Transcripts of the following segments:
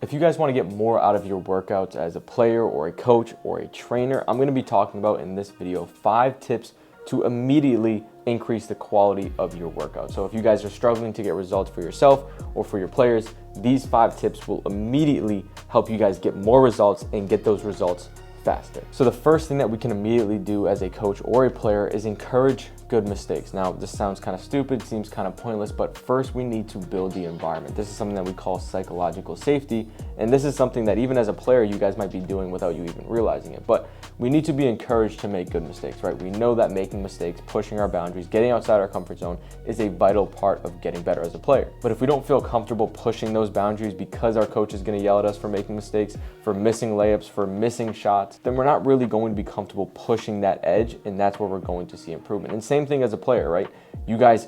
If you guys want to get more out of your workouts as a player or a coach or a trainer, I'm going to be talking about in this video 5 tips to immediately increase the quality of your workout. So if you guys are struggling to get results for yourself or for your players, these 5 tips will immediately help you guys get more results and get those results faster. So the first thing that we can immediately do as a coach or a player is encourage good mistakes. Now, this sounds kind of stupid, seems kind of pointless, but first we need to build the environment. This is something that we call psychological safety, and this is something that even as a player, you guys might be doing without you even realizing it. But we need to be encouraged to make good mistakes, right? We know that making mistakes, pushing our boundaries, getting outside our comfort zone is a vital part of getting better as a player. But if we don't feel comfortable pushing those boundaries because our coach is going to yell at us for making mistakes, for missing layups, for missing shots, then we're not really going to be comfortable pushing that edge, and that's where we're going to see improvement. And same thing as a player, right? You guys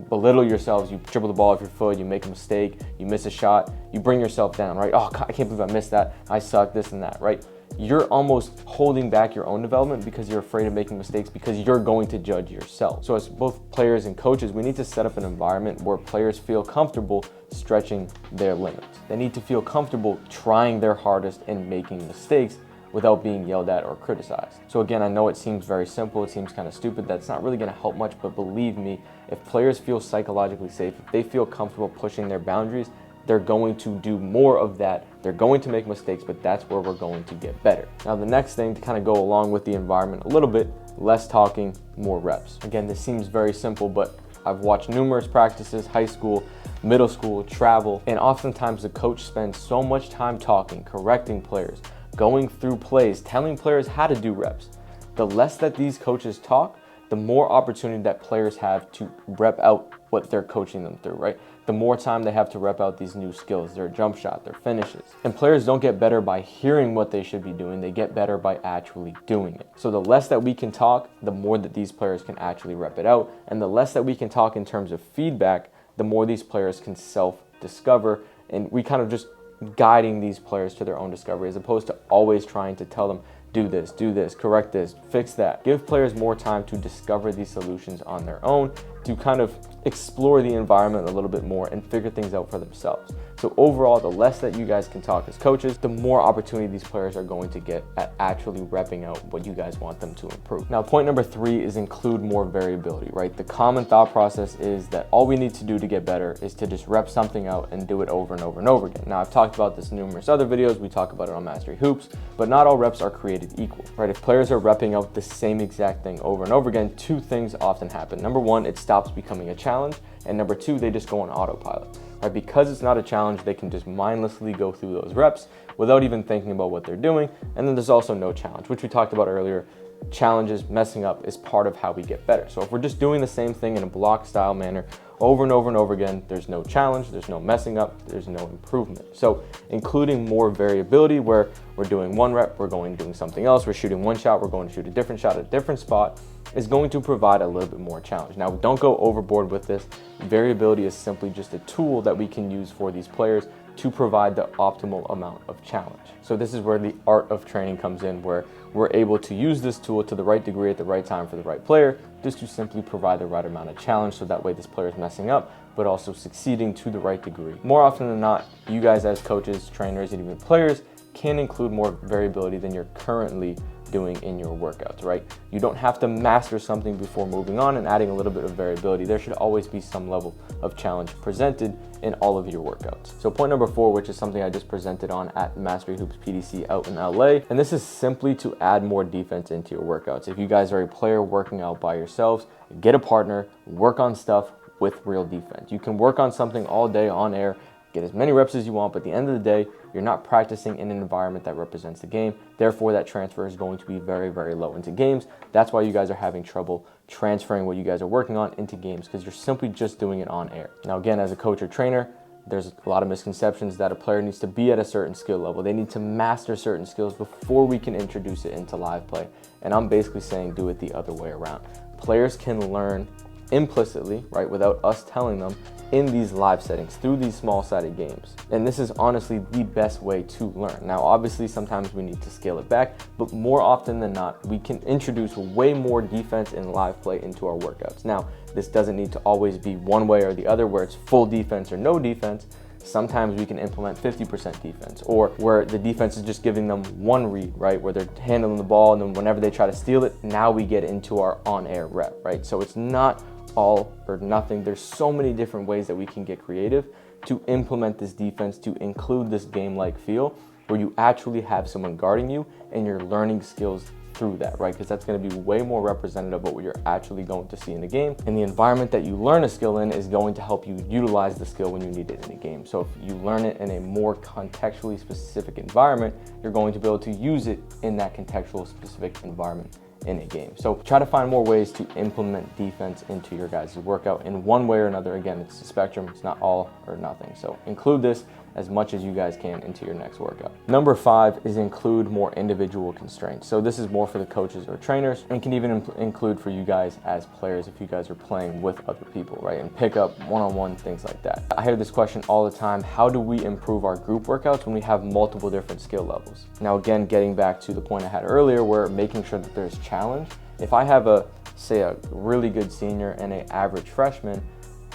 belittle yourselves, you dribble the ball off your foot, you make a mistake, you miss a shot, you bring yourself down, right? Oh, God, I can't believe I missed that. I suck, this and that, right? You're almost holding back your own development because you're afraid of making mistakes because you're going to judge yourself. So as both players and coaches, we need to set up an environment where players feel comfortable stretching their limits. They need to feel comfortable trying their hardest and making mistakes without being yelled at or criticized. So again, I know it seems very simple, it seems kind of stupid, that's not really gonna help much, but believe me, if players feel psychologically safe, if they feel comfortable pushing their boundaries, they're going to do more of that. They're going to make mistakes, but that's where we're going to get better. Now, the next thing to kind of go along with the environment a little bit, less talking, more reps. Again, this seems very simple, but I've watched numerous practices, high school, middle school, travel, and oftentimes the coach spends so much time talking, correcting players, going through plays, telling players how to do reps. The less that these coaches talk, the more opportunity that players have to rep out what they're coaching them through, right? The more time they have to rep out these new skills, their jump shot, their finishes. And players don't get better by hearing what they should be doing, they get better by actually doing it. So the less that we can talk, the more that these players can actually rep it out. And the less that we can talk in terms of feedback, the more these players can self-discover. And we kind of just guiding these players to their own discovery as opposed to always trying to tell them, do this, correct this, fix that. Give players more time to discover these solutions on their own, to kind of explore the environment a little bit more and figure things out for themselves. So overall, the less that you guys can talk as coaches, the more opportunity these players are going to get at actually repping out what you guys want them to improve. Now, point number 3 is include more variability, right? The common thought process is that all we need to do to get better is to just rep something out and do it over and over and over again. Now, I've talked about this in numerous other videos. We talk about it on Mastery Hoops, but not all reps are created equal, right? If players are repping out the same exact thing over and over again, 2 things often happen. Number 1, it stops becoming a challenge, and number 2, they just go on autopilot. Right? Because it's not a challenge, they can just mindlessly go through those reps without even thinking about what they're doing. And then there's also no challenge, which we talked about earlier. Challenges, messing up is part of how we get better. So if we're just doing the same thing in a block style manner over and over and over again, there's no challenge, there's no messing up, there's no improvement. So including more variability where we're doing 1 rep, we're going doing something else, we're shooting 1 shot, we're going to shoot a different shot at a different spot, is going to provide a little bit more challenge. Now, don't go overboard with this. Variability is simply just a tool that we can use for these players to provide the optimal amount of challenge. So this is where the art of training comes in, where we're able to use this tool to the right degree at the right time for the right player, just to simply provide the right amount of challenge so that way this player is messing up, but also succeeding to the right degree. More often than not, you guys as coaches, trainers, and even players can include more variability than you're currently doing in your workouts, right? You don't have to master something before moving on and adding a little bit of variability. There should always be some level of challenge presented in all of your workouts. So point number 4, which is something I just presented on at Mastery Hoops PDC out in LA, and this is simply to add more defense into your workouts. If you guys are a player working out by yourselves, get a partner, work on stuff with real defense. You can work on something all day on air, get as many reps as you want, but at the end of the day, you're not practicing in an environment that represents the game. Therefore, that transfer is going to be very, very low into games. That's why you guys are having trouble transferring what you guys are working on into games, because you're simply just doing it on air. Now, again, as a coach or trainer, there's a lot of misconceptions that a player needs to be at a certain skill level. They need to master certain skills before we can introduce it into live play. And I'm basically saying do it the other way around. Players can learn implicitly, right, without us telling them, in these live settings through these small-sided games. And this is honestly the best way to learn. Now, obviously, sometimes we need to scale it back, but more often than not, we can introduce way more defense in live play into our workouts. Now, this doesn't need to always be one way or the other where it's full defense or no defense. Sometimes we can implement 50% defense, or where the defense is just giving them one read, right? Where they're handling the ball, and then whenever they try to steal it, now we get into our on-air rep, right? So it's not all or nothing. There's so many different ways that we can get creative to implement this defense, to include this game-like feel where you actually have someone guarding you and you're learning skills through that, right? Because that's going to be way more representative of what you're actually going to see in the game. And the environment that you learn a skill in is going to help you utilize the skill when you need it in the game. So if you learn it in a more contextually specific environment, you're going to be able to use it in that contextual specific environment in a game. So try to find more ways to implement defense into your guys' workout in one way or another. Again, it's a spectrum, it's not all or nothing. So include this as much as you guys can into your next workout. Number 5 is include more individual constraints. So this is more for the coaches or trainers, and can even include for you guys as players if you guys are playing with other people, right? And pick up one-on-one, things like that. I hear this question all the time: how do we improve our group workouts when we have multiple different skill levels? Now again, getting back to the point I had earlier, where making sure that there's challenge. If I have say a really good senior and an average freshman,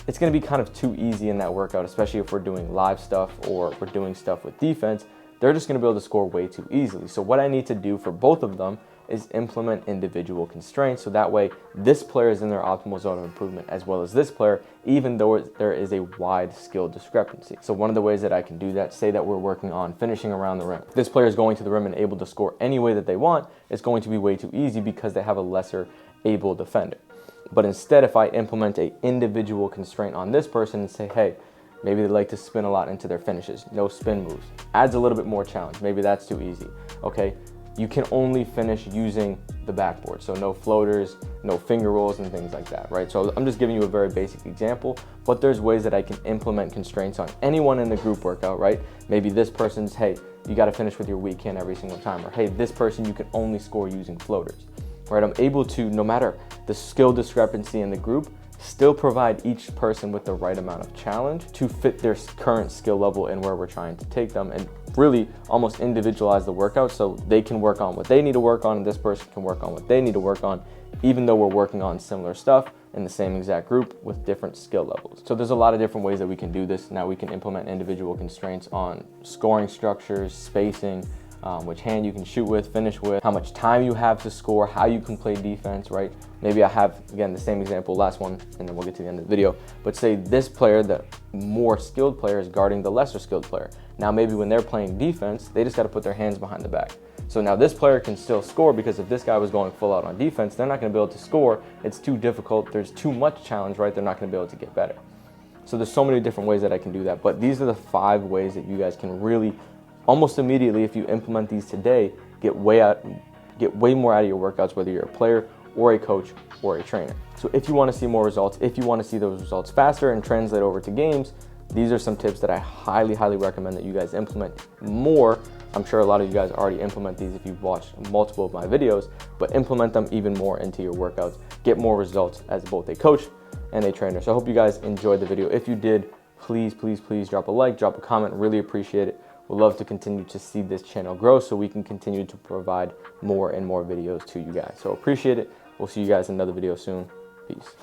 it's going to be kind of too easy in that workout, especially if we're doing live stuff or we're doing stuff with defense. They're just going to be able to score way too easily. So what I need to do for both of them is implement individual constraints, so that way this player is in their optimal zone of improvement as well as this player, even though there is a wide skill discrepancy. So one of the ways that I can do that, say that we're working on finishing around the rim. This player is going to the rim and able to score any way that they want. It's going to be way too easy because they have a lesser able defender. But instead, if I implement an individual constraint on this person and say, hey, maybe they like to spin a lot into their finishes, no spin moves, adds a little bit more challenge. Maybe that's too easy. Okay, you can only finish using the backboard. So no floaters, no finger rolls and things like that, right? So I'm just giving you a very basic example, but there's ways that I can implement constraints on anyone in the group workout, right? Maybe this person's, hey, you got to finish with your weak hand every single time, or hey, this person, you can only score using floaters. Right, I'm able to, no matter the skill discrepancy in the group, still provide each person with the right amount of challenge to fit their current skill level and where we're trying to take them, and really almost individualize the workout so they can work on what they need to work on and this person can work on what they need to work on, even though we're working on similar stuff in the same exact group with different skill levels. So there's a lot of different ways that we can do this. Now we can implement individual constraints on scoring structures, spacing, which hand you can shoot with, finish with, how much time you have to score, how you can play defense, right? Maybe I have, again, the same example, last one, and then we'll get to the end of the video. But say this player, the more skilled player, is guarding the lesser skilled player. Now maybe when they're playing defense, they just got to put their hands behind the back. So now this player can still score, because if this guy was going full out on defense, they're not going to be able to score. It's too difficult. There's too much challenge, right? They're not going to be able to get better. So there's so many different ways that I can do that. But these are the 5 ways that you guys can really, almost immediately, if you implement these today, get way more out of your workouts, whether you're a player or a coach or a trainer. So if you want to see more results, if you want to see those results faster and translate over to games, these are some tips that I highly recommend that you guys implement more. I'm sure a lot of you guys already implement these if you've watched multiple of my videos, but implement them even more into your workouts. Get more results as both a coach and a trainer. So I hope you guys enjoyed the video. If you did, please drop a like, drop a comment. Really appreciate it. We'd love to continue to see this channel grow so we can continue to provide more and more videos to you guys. So appreciate it. We'll see you guys in another video soon. Peace.